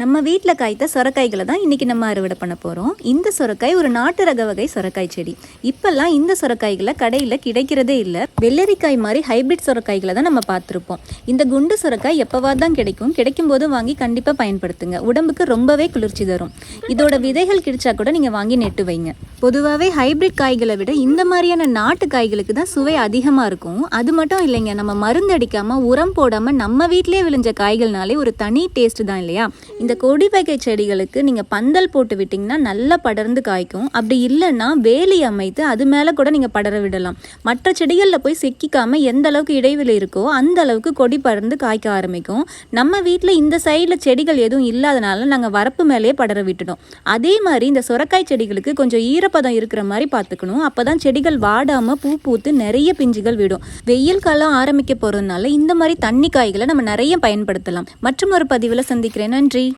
நம்ம வீட்டில் காய்த்த சொரக்காய்களை தான் இன்றைக்கி நம்ம அறுவடை பண்ண போகிறோம். இந்த சொரக்காய் ஒரு நாட்டு ரக வகை சொரக்காய் செடி. இப்போல்லாம் இந்த சொரக்காய்களை கடையில் கிடைக்கிறதே இல்லை. வெள்ளரிக்காய் மாதிரி ஹைப்ரிட் சொரக்காய்களை தான் நம்ம பார்த்துருப்போம். இந்த குண்டு சொரக்காய் எப்போவாது தான் கிடைக்கும் போது வாங்கி கண்டிப்பாக பயன்படுத்துங்க. உடம்புக்கு ரொம்பவே குளிர்ச்சி தரும். இதோட விதைகள் கிடைச்சா கூட நீங்கள் வாங்கி நெட்டு வைங்க. பொதுவாகவே ஹைப்ரிட் காய்களை விட இந்த மாதிரியான நாட்டு காய்களுக்கு தான் சுவை அதிகமாக இருக்கும். அது மட்டும் இல்லைங்க, நம்ம மருந்து அடிக்காமல் உரம் போடாமல் நம்ம வீட்டிலே விளைஞ்ச காய்கள்னாலே ஒரு தனி டேஸ்ட் தான் இல்லையா? இந்த கொடி வகை செடிகளுக்கு நீங்கள் பந்தல் போட்டு விட்டிங்கன்னா நல்லா படர்ந்து காய்க்கும். அப்படி இல்லைன்னா வேலி அமைத்து அது மேலே கூட நீங்கள் படர விடலாம். மற்ற செடிகளில் போய் சிக்கிக்காமல் எந்த அளவுக்கு இடைவெளி இருக்கோ அந்த அளவுக்கு கொடி படர்ந்து காய்க்க ஆரம்பிக்கும். நம்ம வீட்டில் இந்த சைடில் செடிகள் எதுவும் இல்லாதனால நாங்கள் வரப்பு மேலேயே படர விட்டுட்டோம். அதே மாதிரி இந்த சொரக்காய் செடிகளுக்கு கொஞ்சம் ஈரப்பதம் இருக்கிற மாதிரி பார்த்துக்கணும். அப்போ தான் செடிகள் வாடாமல் பூ பூத்து நிறைய பிஞ்சுகள் விடும். வெயில் காலம் ஆரம்பிக்க போகிறதுனால இந்த மாதிரி தண்ணி காய்களை நம்ம நிறைய பயன்படுத்தலாம். மற்றும் ஒரு பதிவில் சந்திக்கிறேன். நன்றி.